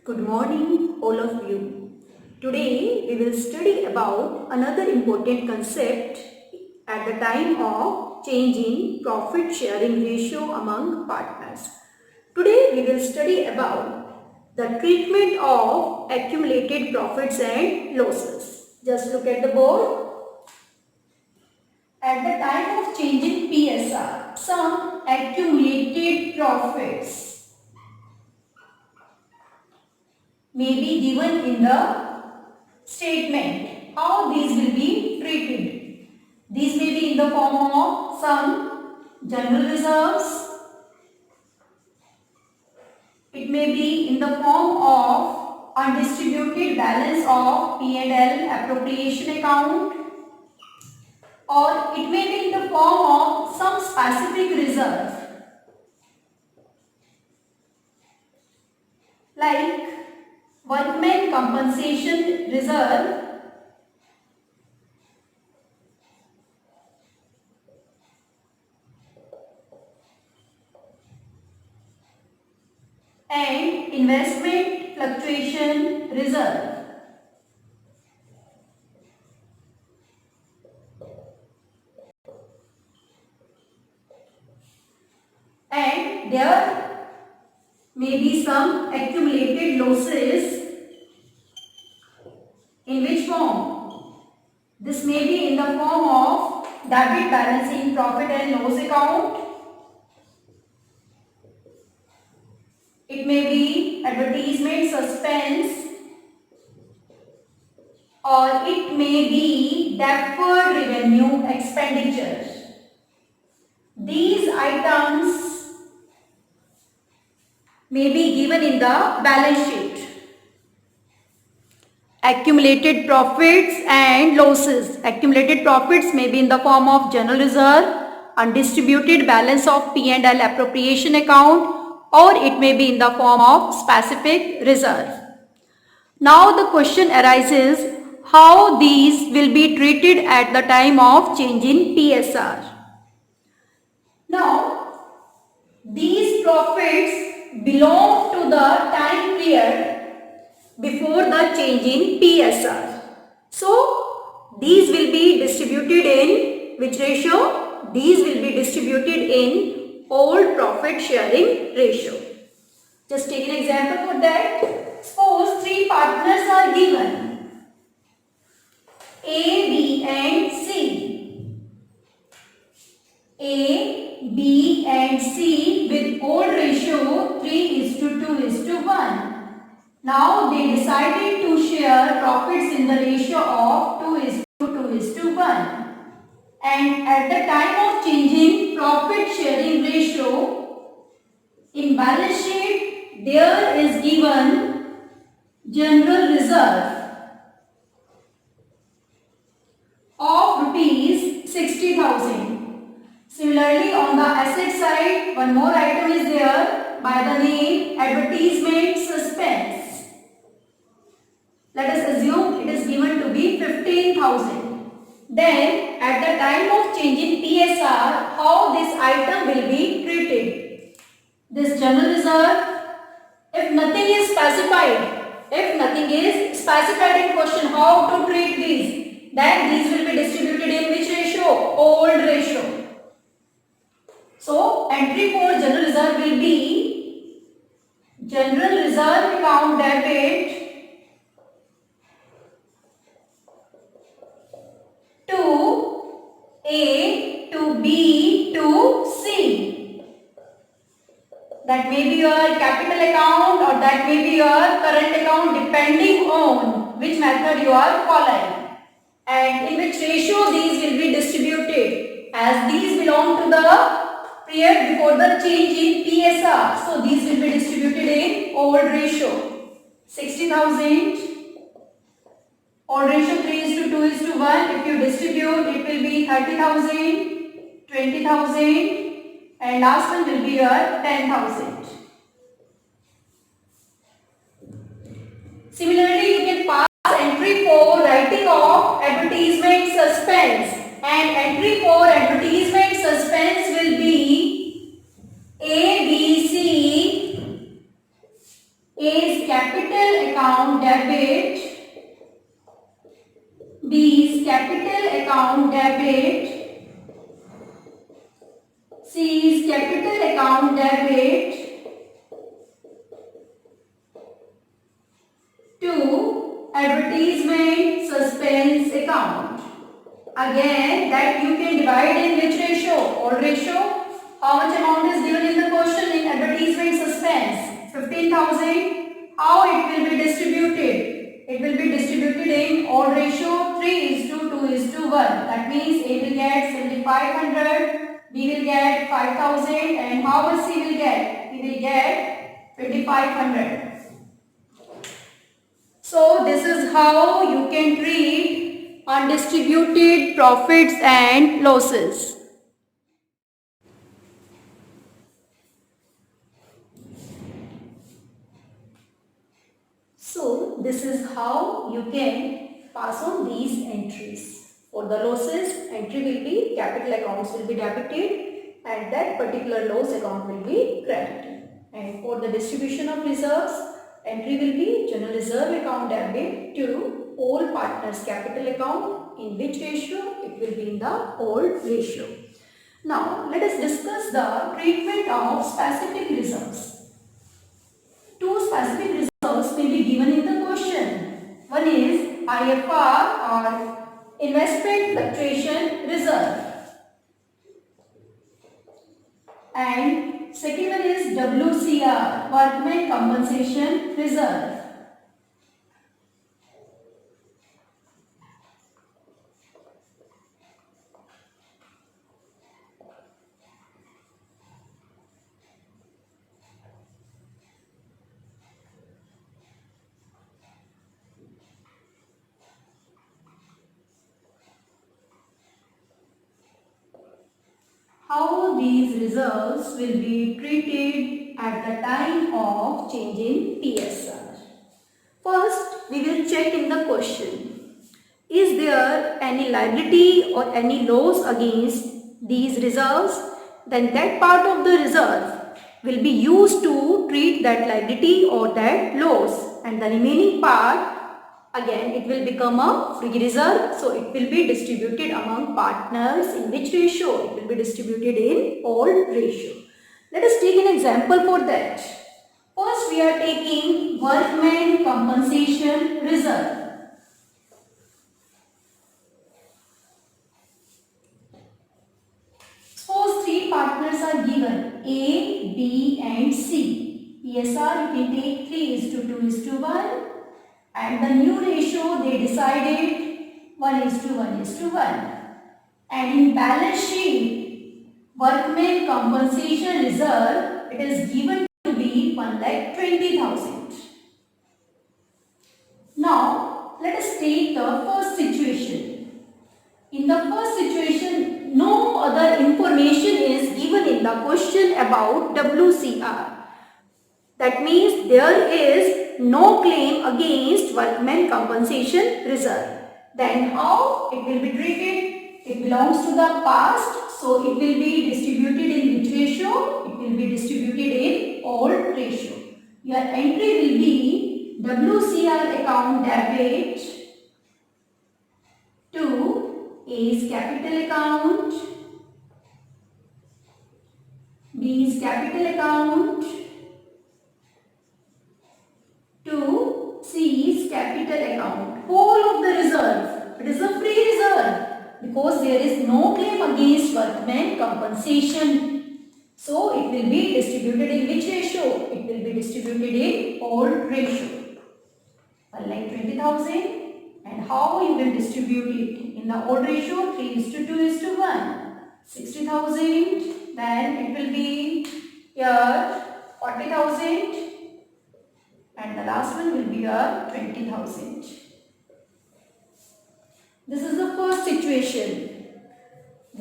Good morning, all of you. Today we will study about another important concept at the time of change in profit sharing ratio among partners. Today we will study about the treatment of accumulated profits and losses. Just look at the board. At the time of change in PSR, some accumulated profits may be given in the statement. How these will be treated? These may be in the form of some general reserves. It may be in the form of undistributed balance of P&L appropriation account, or it may be in the form of some specific reserve like workmen compensation reserve, and investment fluctuation reserve. And there may be some accumulated losses. In which form? This may be in the form of debit balancing profit and loss account. It may be advertisement suspense, or it may be deferred revenue expenditure. These items may be given in the balance sheet. Accumulated profits and losses. Accumulated profits may be in the form of general reserve, undistributed balance of P&L appropriation account, or it may be in the form of specific reserve. Now the question arises, how these will be treated at the time of change in PSR. Now, these profits belong to the time period before the change in PSR. So, these will be distributed in which ratio? These will be distributed in old profit sharing ratio. Just take an example for that. Suppose three partners are given, A, B and C. A, B and C with old ratio 3:2:1. Now they decided to share profits in the ratio of 2:2:1. And at the time of changing profit sharing ratio, in balance sheet there is given general reserve of rupees 60,000. Similarly, on the asset side, one more item is there by the name advertisement suspense. Let us assume it is given to be 15,000. Then, at the time of change in PSR, how this item will be treated? This general reserve, if nothing is specified in question how to treat these, then these will be distributed in which ratio? Old ratio. So, entry for general reserve will be general reserve account debit to A, to B, to C. That may be your capital account or that may be your current account, depending on which method you are following. And in which ratio these will be distributed, as these belong to the period before the change in PSR. So these will be distributed in old ratio. 60,000, old ratio 3:2:1. If you distribute, it will be 30,000, 20,000, and last one will be your 10,000. Similarly, you can pass entry for writing of advertisement suspense, and entry for advertisement suspense will be A, B, C. A is capital debit. C is capital account debit. 2. Advertisement suspense account. Again, that you can divide in which ratio? Old ratio. How much amount is given in the question in advertisement suspense? 15,000. How it will be distributed? It will be distributed in odd ratio 3:2:1. That means A will get 7,500, B will get 5,000, and how much C will get? He will get 2,500. So this is how you can treat undistributed profits and losses. So this is how you can pass on these entries. For the losses, entry will be capital accounts will be debited and that particular loss account will be credited. And for the distribution of reserves, entry will be general reserve account debit to all partners capital account. In which ratio? It will be in the old ratio. Now let us discuss the treatment of specific reserves. Two specific reserves may be given in the question. One is IFR or investment fluctuation reserve, and second one is WCR, workman compensation reserve. How these reserves will be treated at the time of change in PSR. First, we will check in the question. Is there any liability or any loss against these reserves? Then that part of the reserve will be used to treat that liability or that loss, and the remaining part again it will become a free reserve, so it will be distributed among partners. In which ratio? It will be distributed in old ratio. Let us take an example for that. First we are taking workman compensation reserve. Suppose three partners are given A, B and C. PSR you can take 3:2:1. And the new ratio they decided 1:1:1. And in balance sheet, workman compensation reserve, it is given to be 1,20,000. Now, let us take the first situation. In the first situation, no other information is given in the question about WCR. That means there is no claim against workman compensation reserve. Then how it will be treated? It belongs to the past, so it will be distributed in which ratio? It will be distributed in old ratio. Your entry will be WCR account debit to A's capital account, B's capital account, to C's capital account. Whole of the reserve, it is a free reserve because there is no claim against workman compensation. So it will be distributed in which ratio? It will be distributed in old ratio. 1,20,000. And how you will distribute it? In the old ratio, 3:2:1. 60,000. Then it will be here 40,000. And the last one will be your 20,000. This is the first situation.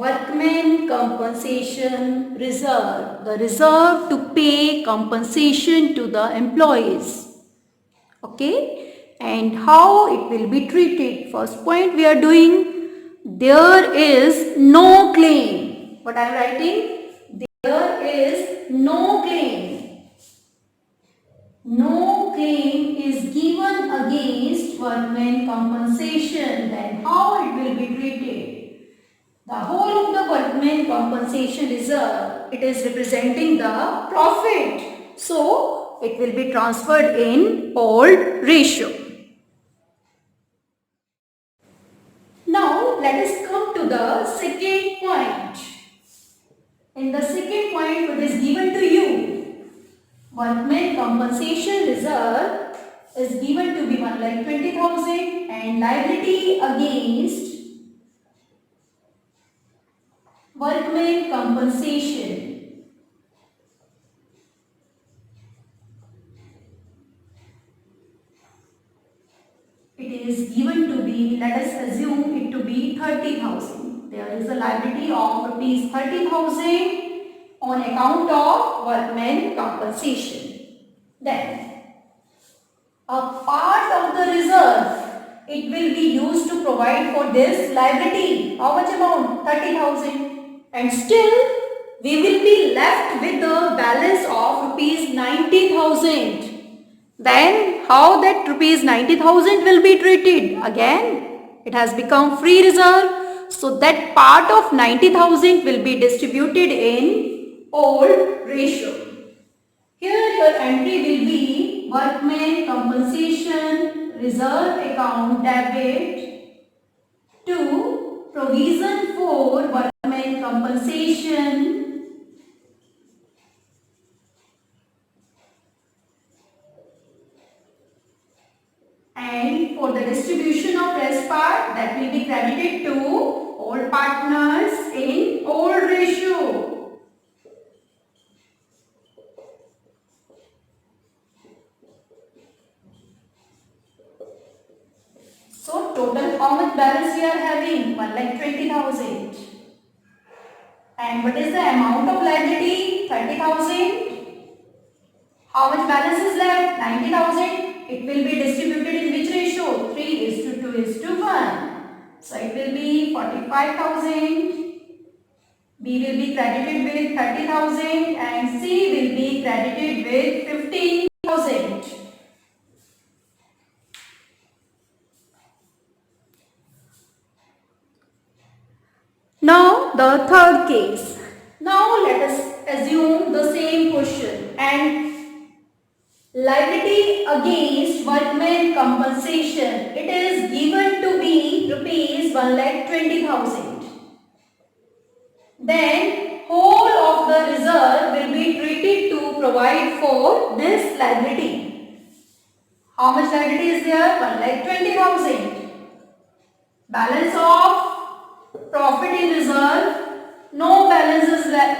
Workman compensation reserve. The reserve to pay compensation to the employees. Okay. And how it will be treated. First point we are doing. There is no claim. What I am writing? There is no claim. No claim is given against workman compensation. Then how it will be treated? compensation reserve. It is representing the profit. So it will be transferred in old ratio. Now let us come to the second point. In the second point, what is given to you? Workman compensation reserve is given to be 1,20,000 and liability against workman compensation. It is given to be, let us assume it to be 30,000. There is a liability of rupees 30,000 on account of workman compensation. Then, a part of the reserve, it will be used to provide for this liability. How much amount? 30,000. And still, we will be left with the balance of rupees 90,000. Then, how that rupees 90,000 will be treated? Again, it has become free reserve. So, that part of 90,000 will be distributed in old ratio. Here your entry will be workman compensation reserve account debit to provision for workman compensation and for the distribution of rest part that will be credited to all partners in old ratio. So total how much balance we are having? 1,20,000. And what is the amount of liability? 30,000. How much balance is left? 90,000. It will be distributed in which ratio? 3:2:1. So it will be 45,000. B will be credited with 30,000 and C will be credited with 15,000. Now the third case. Now let us assume the same question and liability against workman compensation. It is given to be rupees 1,20,000. Then whole of the reserve will be treated to provide for this liability. How much liability is there? 1,20,000. Balance of profit in reserve, no balance is left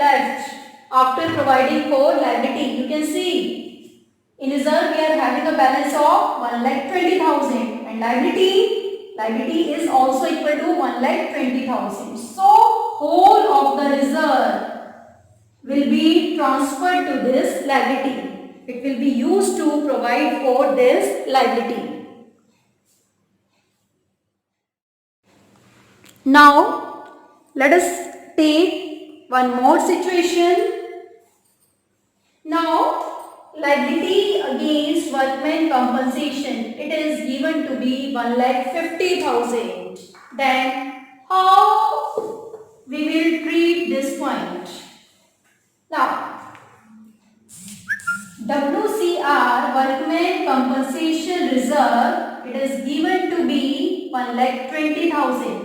after providing for liability. You can see in reserve we are having a balance of 1,20,000 and liability is also equal to 1,20,000. So whole of the reserve will be transferred to this liability. It will be used to provide for this liability. Now, let us take one more situation. Now, liability against workman compensation. It is given to be 1,50,000. Then, how we will treat this point? Now, WCR workman compensation reserve. It is given to be 1,20,000.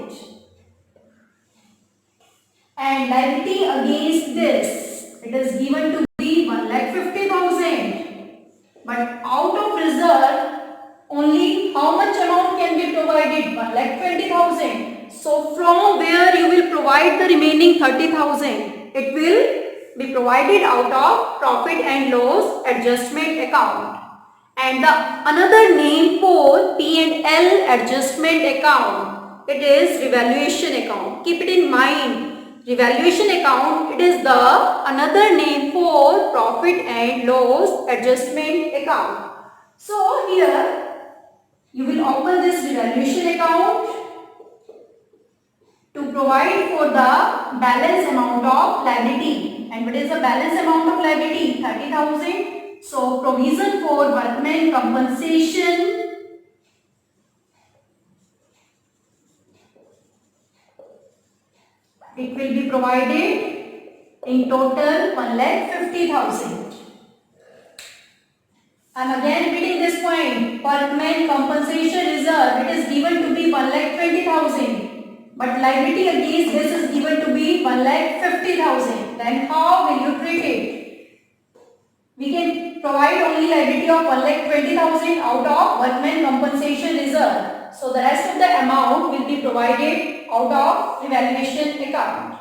And liability against this, it is given to be 1,50,000. But out of reserve, only how much amount can be provided? 1,20,000. So from where you will provide the remaining 30,000? It will be provided out of profit and loss adjustment account. And the another name for P&L adjustment account, it is revaluation account. Keep it in mind. Revaluation account, it is the another name for profit and loss adjustment account. So here you will open this revaluation account to provide for the balance amount of liability. And what is the balance amount of liability? 30,000. So provision for workman compensation it will be provided in total 1,50,000. I am again repeating this point. Workman compensation reserve, it is given to be 1,20,000, but liability against this is given to be 1,50,000. Then how will you treat it? We can provide only liability of 1,20,000 out of workman compensation reserve. So the rest of the amount will be provided out of revaluation account.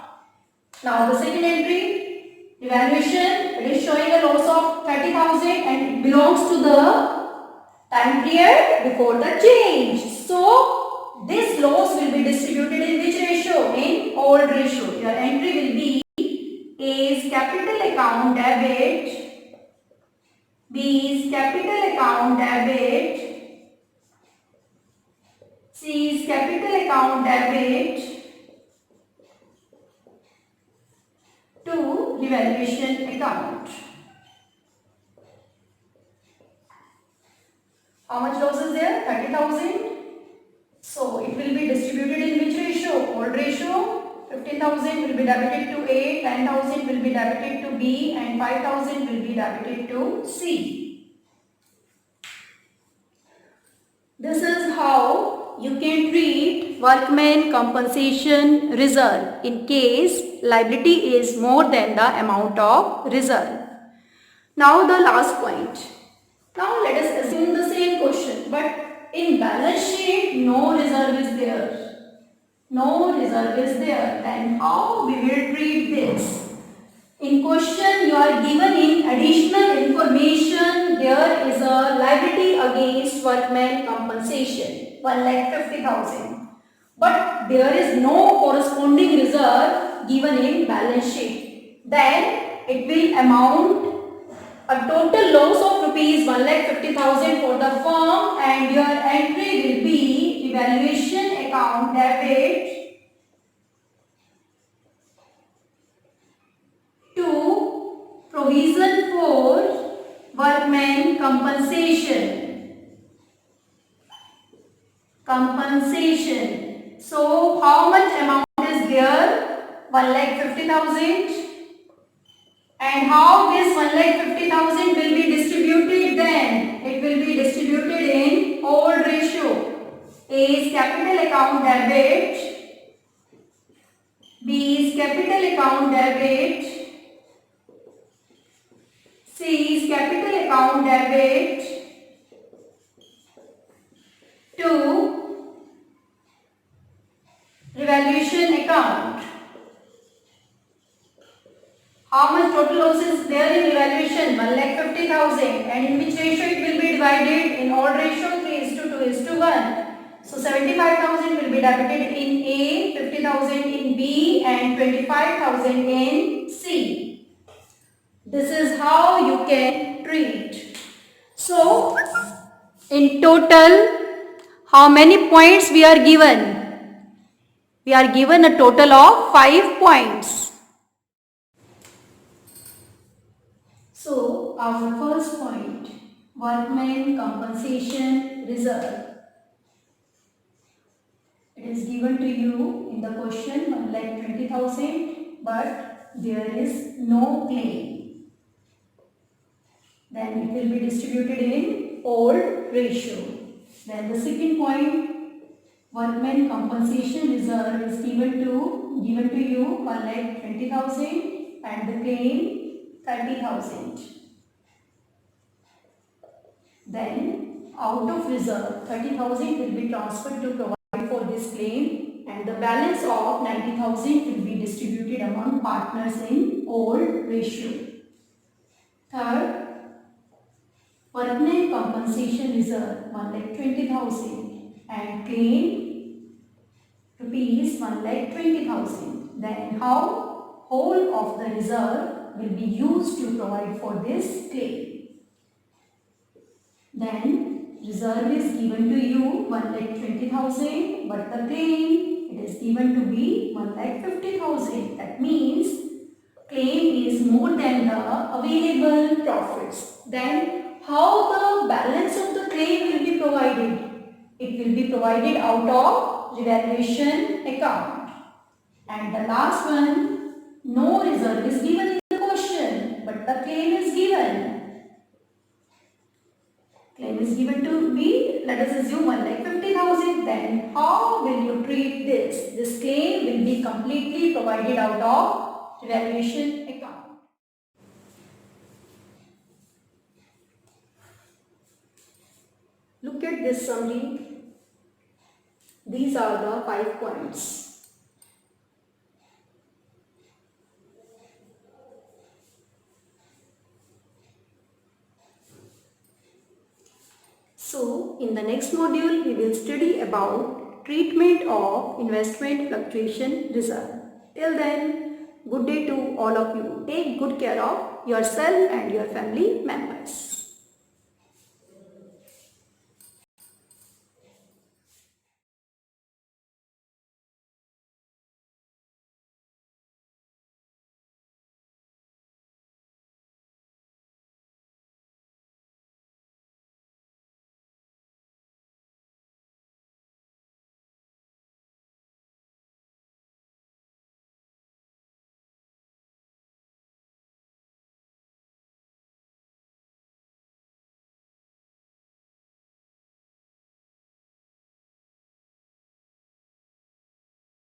Now the second entry, revaluation, it is showing a loss of 30,000 and it belongs to the time period before the change. So this loss will be distributed in which ratio? In old ratio. Your entry will be A is capital account debit, B is capital account debit, C is capital account debit to revaluation account. How much loss is there? 30,000. So it will be distributed in which ratio? Old ratio. 15,000 will be debited to A, 10,000 will be debited to B, and 5,000 will be debited to C. This is how you can treat workman compensation reserve in case liability is more than the amount of reserve. Now the last point. Now let us assume the same question, but in balance sheet no reserve is there. No reserve is there. Then how we will treat this? In question you are given in additional information there is a liability against workman compensation 1,50,000. But there is no corresponding reserve given in balance sheet. Then it will amount a total loss of rupees 1,50,000 for the firm, and your entry will be revaluation account debit to provision for workman compensation. So how much amount is there? 1,50,000. And how this 1,50,000 will be distributed then? It will be distributed in old ratio. A is capital account debit, B is capital account debit, C is capital account debit to revaluation account. How much total loss is there in revaluation? 1,50,000. And in which ratio it will be divided? In odd ratio 3:2:1. So 75,000 will be debited in A, 50,000 in B, and 25,000 in C. This is how you can treat. So in total, how many points we are given? We are given a total of 5 points. So, our first point, workman compensation reserve. It is given to you in the question 1,20,000, but there is no claim. Then it will be distributed in old ratio. Then the second point, workman compensation reserve is given to you 1,20,000 and the claim 30,000. Then out of reserve 30,000 will be transferred to provide for this claim, and the balance of 90,000 will be distributed among partners in old ratio. Third, workman compensation reserve 1,20,000 and claim rupees 1,20,000. Then how whole of the reserve will be used to provide for this claim. Then reserve is given to you 1,20,000, but the claim it is given to be 1,50,000. That means claim is more than the available profits. Then how the balance of the claim will be provided? It will be provided out of revaluation account. And the last one, no reserve is given in the question, but the claim is given. Claim is given to be, let us assume 1,50,000. Then how will you treat this? This claim will be completely provided out of revaluation account. Look at this summary. These are the 5 points. So, in the next module, we will study about treatment of investment fluctuation reserve. Till then, good day to all of you. Take good care of yourself and your family members.